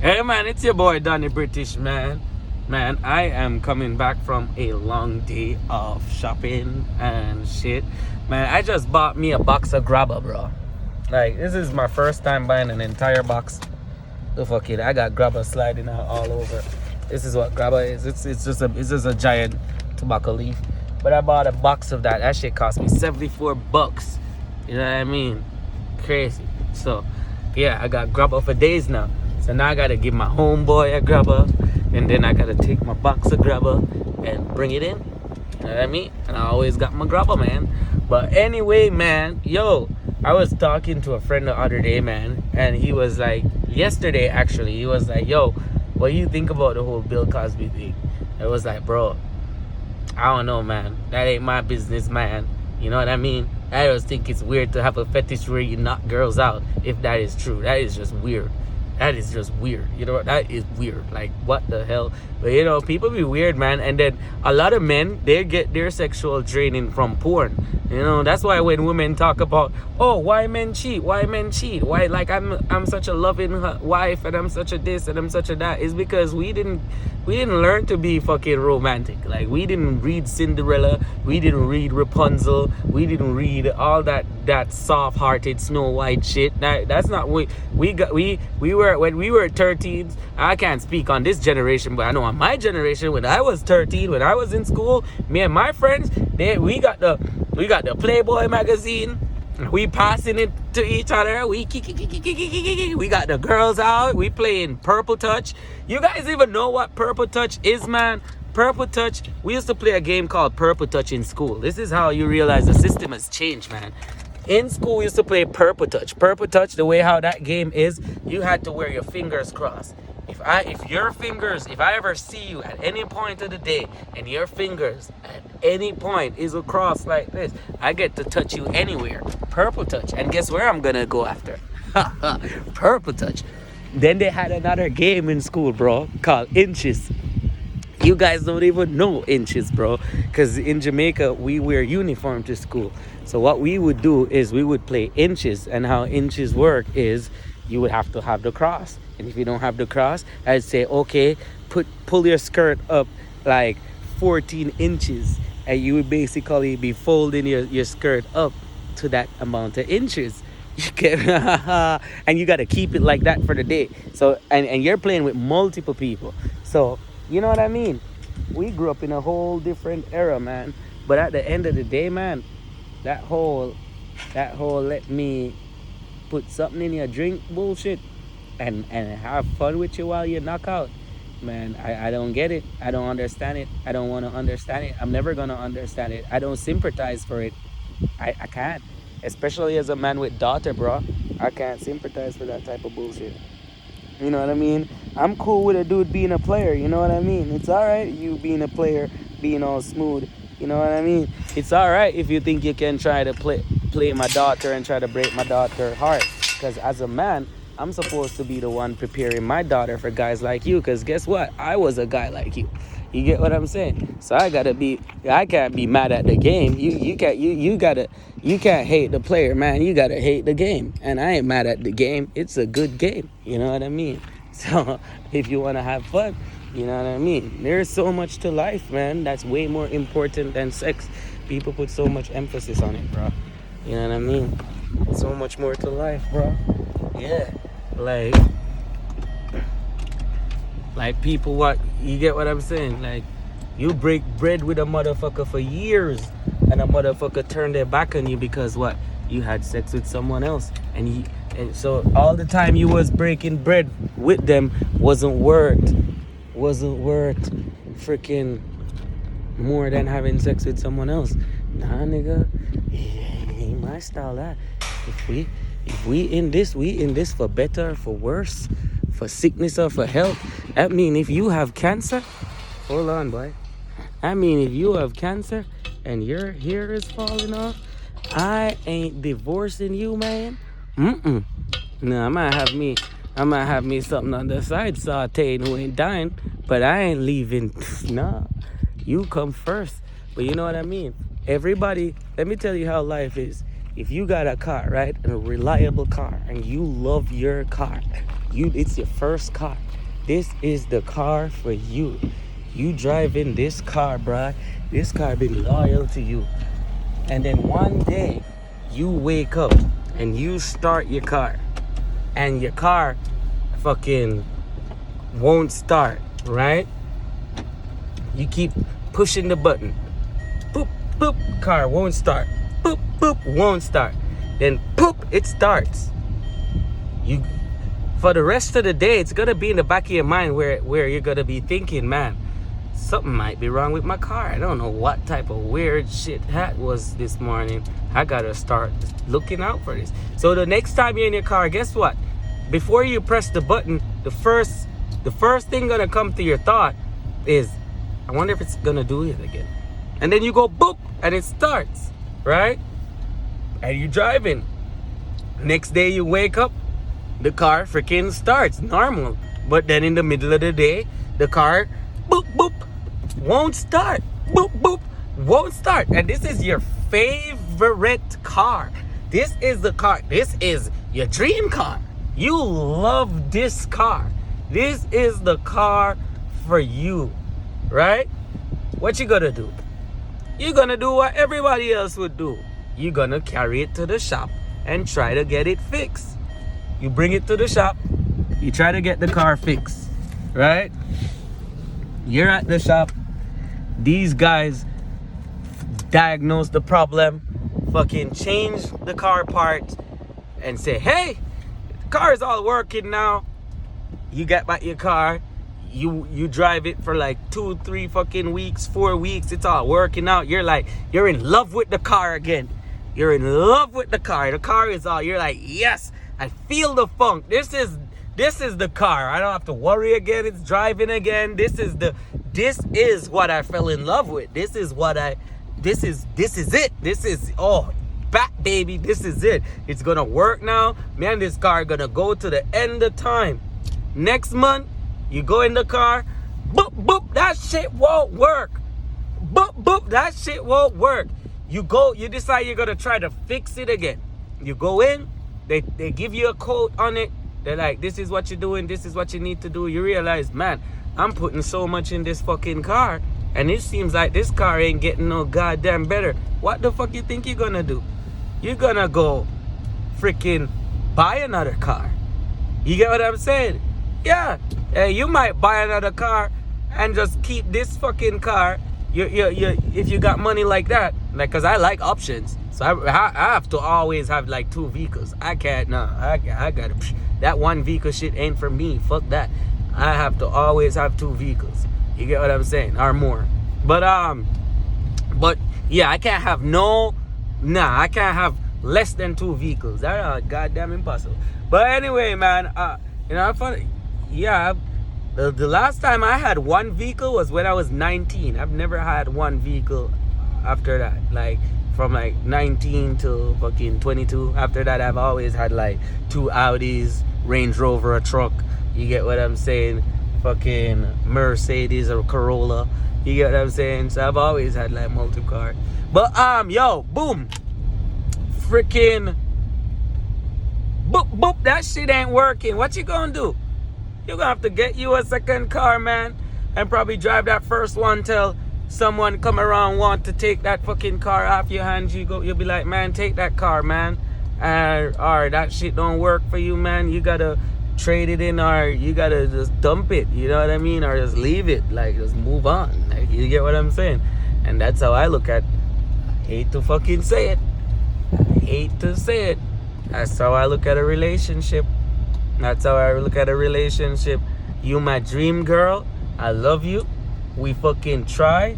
Hey man, it's your boy Donny British, man. Man, I am coming back from a long day of shopping and shit. Man, I just bought me a box of grabber, bro. Like, this is my first time buying an entire box. The fuck it, I got grabber sliding out all over. This is what grabber is. It's just a giant tobacco leaf. But I bought a box of that. That shit cost me $74. You know what I mean? Crazy. So, yeah, I got grabber for days now. So now I gotta give my homeboy a grabber, and then I gotta take my box of grabber and bring it in. You know what I mean? And I always got my grabber, man. But anyway, man, yo, I was talking to a friend the other day, man, and he was like, yesterday actually, he was like, yo, what do you think about the whole Bill Cosby thing? I was like, bro, I don't know, man. That ain't my business, man. You know what I mean? I just think it's weird to have a fetish where you knock girls out. If that is true, that is just weird. That is just weird. You know, that is weird. Like, what the hell? But, you know, people be weird, man. And then a lot of men, they get their sexual training from porn. You know, that's why when women talk about, oh, why men cheat? Why men cheat? Why, like, I'm such a loving wife and I'm such a this and I'm such a that. It's because we didn't learn to be fucking romantic. Like, we didn't read Cinderella. We didn't read Rapunzel. We didn't read all that soft-hearted Snow White shit. That's not what we were when we were 13. I can't speak on this generation, but I know on my generation, when I was 13, when I was in school, me and my friends, we got the Playboy magazine. We passing it to each other. We got the girls out. We playing Purple Touch. You guys even know what Purple Touch is, man? Purple Touch. We used to play a game called Purple Touch in school. This is how you realize the system has changed, man. In school, we used to play Purple Touch. Purple Touch, the way how that game is, you had to wear your fingers crossed. If I ever see you at any point of the day and your fingers at any point is across like this, I get to touch you anywhere. Purple Touch. And guess where I'm gonna go after? Purple Touch. Then they had another game in school, bro, called Inches. You guys don't even know Inches, bro, because in Jamaica we wear uniform to school. So what we would do is we would play Inches, and how Inches work is you would have to have the cross. And if you don't have the cross, I'd say, okay, pull your skirt up like 14 inches, and you would basically be folding your skirt up to that amount of inches. You get, and you got to keep it like that for the day. So, and you're playing with multiple people. So, you know what I mean? We grew up in a whole different era, man. But at the end of the day, man, that whole let me put something in your drink bullshit and have fun with you while you knock out, man, I don't get it. I don't understand it. I don't want to understand it. I'm never gonna understand it. I don't sympathize for it. I can't, especially as a man with daughter, bro. I can't sympathize for that type of bullshit. You know what I mean? I'm cool with a dude being a player. You know what I mean? It's all right, you being a player, being all smooth. You know what I mean? It's all right if you think you can try to play my daughter and try to break my daughter's heart. Because as a man, I'm supposed to be the one preparing my daughter for guys like you. Because guess what? I was a guy like you. You get what I'm saying? So I can't be mad at the game. You can't hate the player, man. You gotta hate the game. And I ain't mad at the game. It's a good game. You know what I mean? So if you wanna have fun, you know what I mean? There's so much to life, man. That's way more important than sex. People put so much emphasis on it, bro. You know what I mean? So much more to life, bro. Yeah. Like people, what you get what I'm saying? Like, you break bread with a motherfucker for years, and a motherfucker turned their back on you because what? You had sex with someone else, and so all the time you was breaking bread with them wasn't worth freaking more than having sex with someone else. Nah, nigga, ain't my style. That if we in this for better or for worse, for sickness or for health. I mean, if you have cancer, hold on, boy. I mean, if you have cancer and your hair is falling off, I ain't divorcing you, man. No, I might have me something on the side sauteing who ain't dying, but I ain't leaving. Nah, you come first. But you know what I mean? Everybody, let me tell you how life is. If you got a car, right, a reliable car, and you love your car, It's your first car. This is the car for you. You driving this car, bruh. This car be loyal to you. And then one day, you wake up and you start your car. And your car fucking won't start, right? You keep pushing the button. Boop, boop, car won't start. Boop, boop, won't start. Then poop, it starts. You, for the rest of the day, it's gonna be in the back of your mind where you're gonna be thinking, man, something might be wrong with my car. I don't know what type of weird shit hat was this morning. I gotta start looking out for this. So the next time you're in your car, guess what? Before you press the button, the first thing gonna come to your thought is, I wonder if it's gonna do it again. And then you go boop and it starts, right? And you're driving. Next day you wake up, the car freaking starts normal. But then in the middle of the day, the car boop boop won't start. Boop boop won't start. And this is your favorite car. This is the car. This is your dream car. You love this car. This is the car for you, right? What you gonna do? You're gonna do what everybody else would do. You're gonna carry it to the shop and try to get it fixed. You bring it to the shop, you try to get the car fixed, right? You're at the shop, these guys diagnose the problem, fucking change the car part and say, hey, the car is all working now. You get back your car, you drive it for like 2, 3 fucking weeks, 4 weeks, it's all working out. You're like, you're in love with the car again. You're in love with the car. The car is all, you're like, yes, I feel the funk. This is the car. I don't have to worry again. It's driving again. This is what I fell in love with. This is it. This is, oh, back baby. This is it. It's gonna work now. Man, this car gonna go to the end of time. Next month, you go in the car, boop, boop, that shit won't work. Boop, boop, that shit won't work. You decide you're gonna try to fix it again. You go in, they give you a quote on it. They're like, this is what you're doing, this is what you need to do. You realize, man, I'm putting so much in this fucking car, and it seems like this car ain't getting no goddamn better. What the fuck you think you're gonna do? You're gonna go freaking buy another car. You get what I'm saying? Yeah, you might buy another car and just keep this fucking car. You if you got money like that, like, cause I like options, so I have to always have like 2 vehicles. I can't, no, I gotta, that one vehicle shit ain't for me. Fuck that. I have to always have 2 vehicles. You get what I'm saying, or more. But yeah, I can't have I can't have less than 2 vehicles. That's goddamn impossible. But anyway, man, you know, funny. Yeah, the last time I had 1 vehicle was when I was 19. I've never had 1 vehicle after that. Like from like 19 to fucking 22. After that, I've always had like 2 Audis, Range Rover, a truck. You get what I'm saying? Fucking Mercedes or Corolla. You get what I'm saying? So I've always had like multi-car. But yo, boom, freaking boop boop, that shit ain't working. What you gonna do? You're gonna have to get you a second car, man, and probably drive that first one till someone come around want to take that fucking car off your hands. You'll be like, man, take that car, man. Or that shit don't work for you, man. You gotta trade it in, or you gotta just dump it. You know what I mean? Or just leave it. Like, just move on. Like, you get what I'm saying? And that's how I look at. I hate to fucking say it. I hate to say it. That's how I look at a relationship. That's how I look at a relationship. You my dream girl. I love you. We fucking try.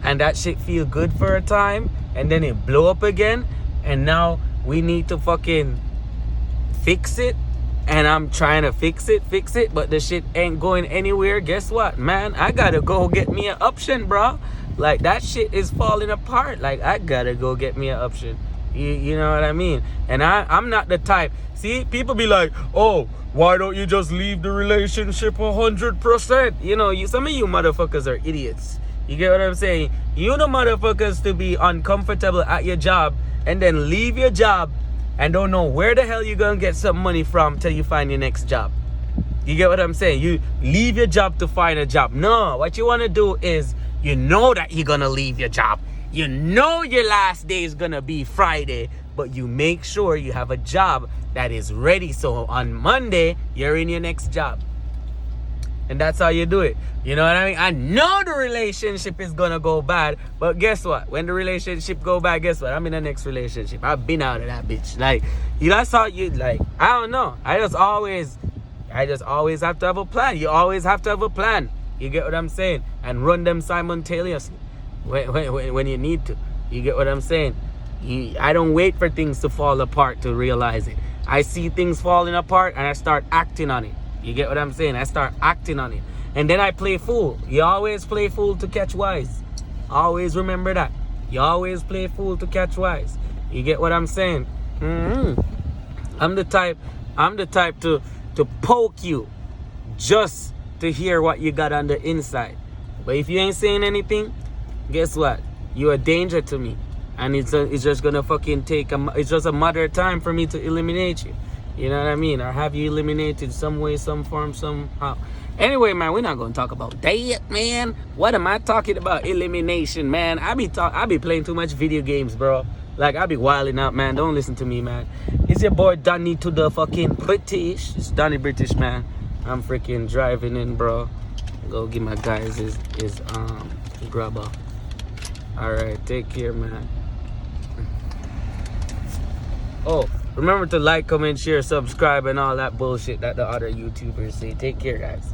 And that shit feel good for a time. And then it blow up again. And now we need to fucking fix it. And I'm trying to fix it. But the shit ain't going anywhere. Guess what, man? I gotta go get me an option, bro. Like, that shit is falling apart. Like, I gotta go get me an option. You know what I mean? And I'm not the type. See, people be like, oh, why don't you just leave the relationship 100%? You know, some of you motherfuckers are idiots. You get what I'm saying? You the motherfuckers to be uncomfortable at your job and then leave your job and don't know where the hell you're gonna get some money from till you find your next job. You get what I'm saying? You leave your job to find a job. No, what you want to do is, you know that you're gonna leave your job. You know your last day is gonna be Friday, but you make sure you have a job that is ready, so on Monday you're in your next job. And that's how you do it. You know what I mean? I know the relationship is gonna go bad, but guess what? When the relationship go bad, guess what? I'm in the next relationship. I've been out of that bitch. Like, that's how you, like, I don't know. I just always have to have a plan. You always have to have a plan. You get what I'm saying? And run them simultaneously when you need to. You get what I'm saying? I don't wait for things to fall apart to realize it. I see things falling apart and I start acting on it. You get what I'm saying? I start acting on it. And then I play fool. You always play fool to catch wise. Always remember that. You always play fool to catch wise. You get what I'm saying? I'm the type to poke you just to hear what you got on the inside. But if you ain't saying anything, guess what? You're a danger to me. And it's just gonna fucking it's just a matter of time for me to eliminate you. You know what I mean? Or have you eliminated some way, some form, somehow. Anyway, man, we're not gonna talk about that, man. What am I talking about? Elimination, man. I be playing too much video games, bro. Like, I be wilding out, man. Don't listen to me, man. It's your boy Donny to the fucking British. It's Donny British, man. I'm freaking driving in, bro. Go give my guys his grubber. Alright, take care, man. Oh, remember to like, comment, share, subscribe, and all that bullshit that the other YouTubers say. Take care, guys.